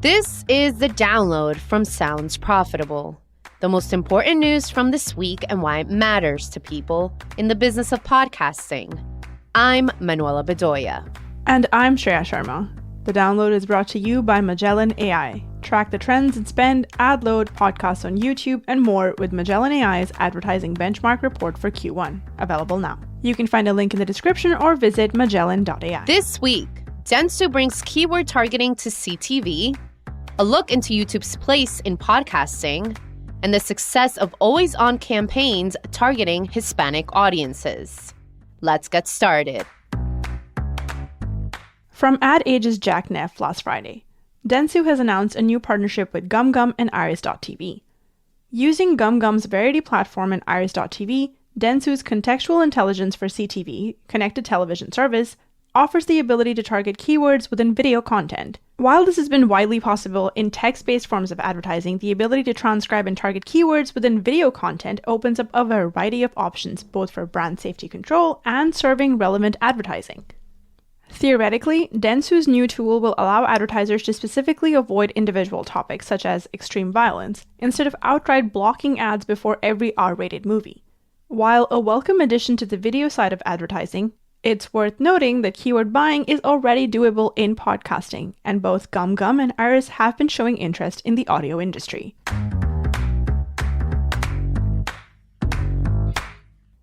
This is the download from Sounds Profitable, the most important news from this week and why it matters to people in the business of podcasting. I'm Manuela Bedoya. And I'm Shreya Sharma. The download is brought to you by Magellan AI. Track the trends in spend, ad load, podcasts on YouTube, and more with Magellan AI's advertising benchmark report for Q1, available now. You can find a link in the description or visit magellan.ai. This week, Dentsu brings keyword targeting to CTV, a look into YouTube's place in podcasting, and the success of always-on campaigns targeting Hispanic audiences. Let's get started. From Ad Age's Jack Neff last Friday, Dentsu has announced a new partnership with GumGum and Iris.tv. Using GumGum's Verity platform and Iris.tv, Dentsu's contextual intelligence for CTV, connected television service, offers the ability to target keywords within video content. While this has been widely possible in text-based forms of advertising, the ability to transcribe and target keywords within video content opens up a variety of options, both for brand safety control and serving relevant advertising. Theoretically, Dentsu's new tool will allow advertisers to specifically avoid individual topics such as extreme violence, instead of outright blocking ads before every R-rated movie. While a welcome addition to the video side of advertising, it's worth noting that keyword buying is already doable in podcasting, and both GumGum and Iris have been showing interest in the audio industry.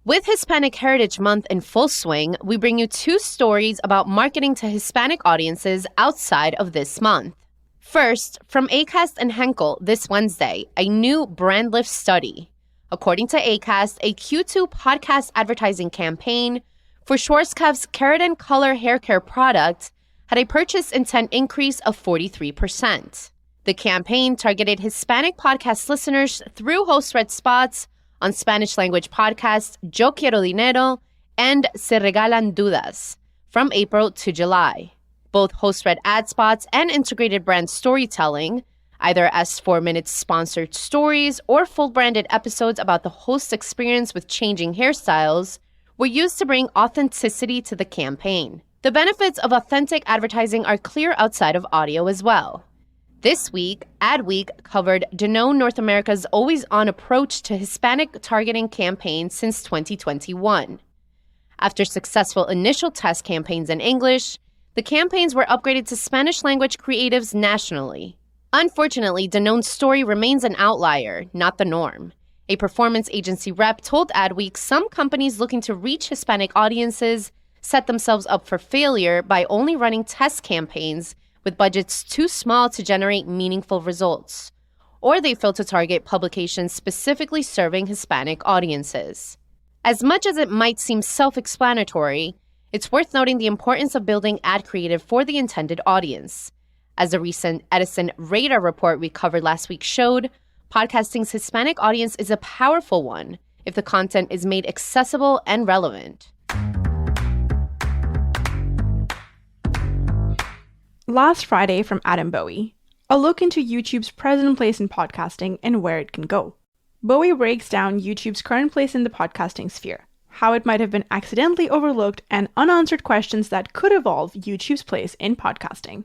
With Hispanic Heritage Month in full swing, we bring you two stories about marketing to Hispanic audiences outside of this month. First, from Acast and Henkel this Wednesday, a new brand lift study. According to Acast, a Q2 podcast advertising campaign for Schwarzkopf's Keratin Color hair care product had a purchase intent increase of 43%. The campaign targeted Hispanic podcast listeners through host-read spots on Spanish-language podcasts Yo Quiero Dinero and Se Regalan Dudas from April to July. Both host-read ad spots and integrated brand storytelling, either as 4-minute sponsored stories or full-branded episodes about the host's experience with changing hairstyles, were used to bring authenticity to the campaign. The benefits of authentic advertising are clear outside of audio as well. This week, Adweek covered Danone North America's always-on approach to Hispanic targeting campaigns since 2021. After successful initial test campaigns in English, the campaigns were upgraded to Spanish-language creatives nationally. Unfortunately, Danone's story remains an outlier, not the norm. A performance agency rep told Adweek some companies looking to reach Hispanic audiences set themselves up for failure by only running test campaigns with budgets too small to generate meaningful results, or they fail to target publications specifically serving Hispanic audiences. As much as it might seem self-explanatory, it's worth noting the importance of building ad creative for the intended audience. As the recent Edison Radar report we covered last week showed, podcasting's Hispanic audience is a powerful one if the content is made accessible and relevant. Last Friday from Adam Bowie, a look into YouTube's present place in podcasting and where it can go. Bowie breaks down YouTube's current place in the podcasting sphere, how it might have been accidentally overlooked, and unanswered questions that could evolve YouTube's place in podcasting.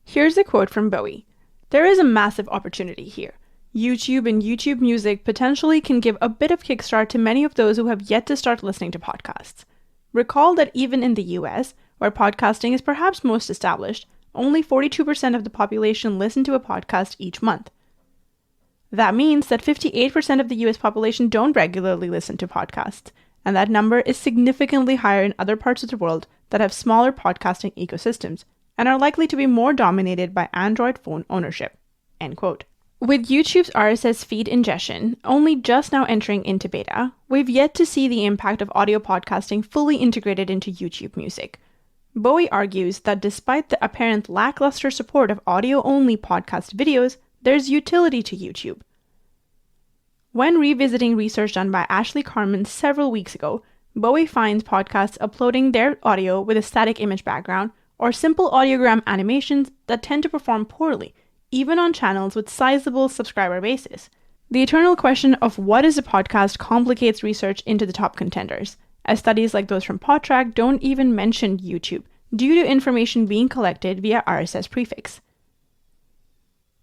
Here's a quote from Bowie. "There is a massive opportunity here. YouTube and YouTube Music potentially can give a bit of kickstart to many of those who have yet to start listening to podcasts. Recall that even in the US, where podcasting is perhaps most established, only 42% of the population listen to a podcast each month. That means that 58% of the US population don't regularly listen to podcasts, and that number is significantly higher in other parts of the world that have smaller podcasting ecosystems and are likely to be more dominated by Android phone ownership." End quote. With YouTube's RSS feed ingestion only just now entering into beta, we've yet to see the impact of audio podcasting fully integrated into YouTube Music. Bowie argues that despite the apparent lackluster support of audio-only podcast videos, there's utility to YouTube. When revisiting research done by Ashley Carmen several weeks ago, Bowie finds podcasts uploading their audio with a static image background or simple audiogram animations that tend to perform poorly, even on channels with sizable subscriber bases. The eternal question of what is a podcast complicates research into the top contenders, as studies like those from Podtrac don't even mention YouTube, due to information being collected via RSS prefix.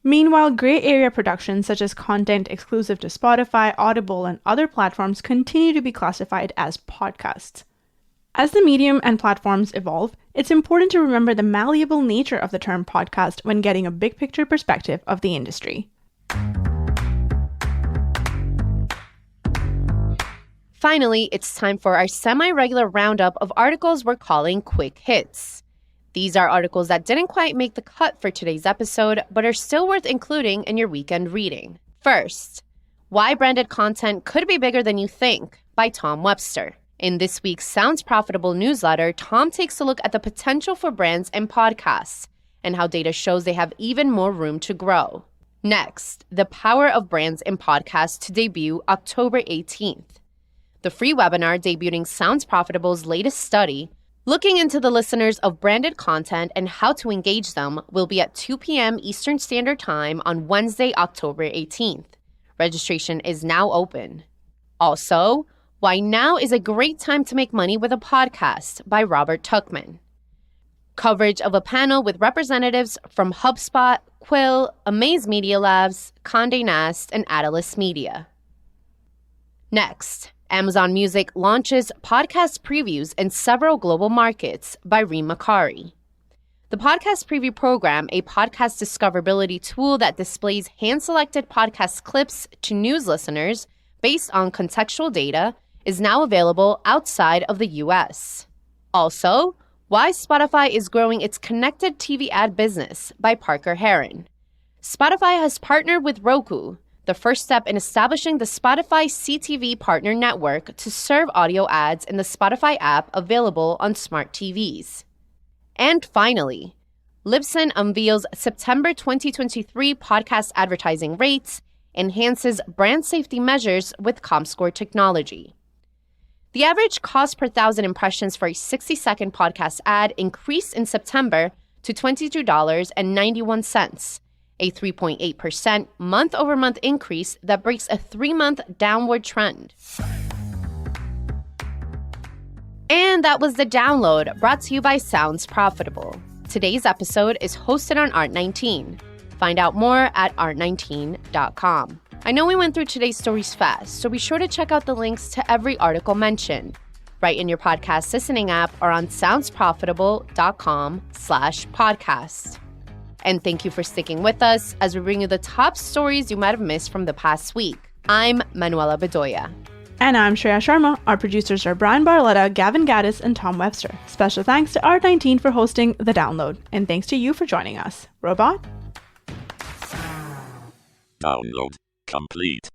Meanwhile, gray area productions such as content exclusive to Spotify, Audible, and other platforms continue to be classified as podcasts. As the medium and platforms evolve, it's important to remember the malleable nature of the term podcast when getting a big picture perspective of the industry. Finally, it's time for our semi-regular roundup of articles we're calling Quick Hits. These are articles that didn't quite make the cut for today's episode, but are still worth including in your weekend reading. First, Why Branded Content Could Be Bigger Than You Think by Tom Webster. In this week's Sounds Profitable newsletter, Tom takes a look at the potential for brands and podcasts and how data shows they have even more room to grow. Next, The Power of Brands and Podcasts to debut October 18th. The free webinar debuting Sounds Profitable's latest study, looking into the listeners of branded content and how to engage them, will be at 2 p.m. Eastern Standard Time on Wednesday, October 18th. Registration is now open. Also, Why Now is a Great Time to Make Money with a Podcast by Robert Tuchman. Coverage of a panel with representatives from HubSpot, Quill, Amaze Media Labs, Condé Nast, and Atlas Media. Next, Amazon Music launches podcast previews in several global markets by Reem Makari. The Podcast Preview Program, a podcast discoverability tool that displays hand-selected podcast clips to news listeners based on contextual data, is now available outside of the U.S. Also, Why Spotify is Growing Its Connected TV Ad Business by Parker Heron. Spotify has partnered with Roku, the first step in establishing the Spotify CTV Partner Network to serve audio ads in the Spotify app available on smart TVs. And finally, Libsyn unveils September 2023 podcast advertising rates, enhances brand safety measures with Comscore technology. The average cost per 1,000 impressions for a 60-second podcast ad increased in September to $22.91. A 3.8% month-over-month increase that breaks a 3-month downward trend. And that was The Download, brought to you by Sounds Profitable. Today's episode is hosted on Art19. Find out more at art19.com. I know we went through today's stories fast, so be sure to check out the links to every article mentioned right in your podcast listening app or on soundsprofitable.com/podcast. And thank you for sticking with us as we bring you the top stories you might have missed from the past week. I'm Manuela Bedoya. And I'm Shreya Sharma. Our producers are Brian Barletta, Gavin Gaddis, and Tom Webster. Special thanks to Art19 for hosting The Download. And thanks to you for joining us. Robot? Download complete.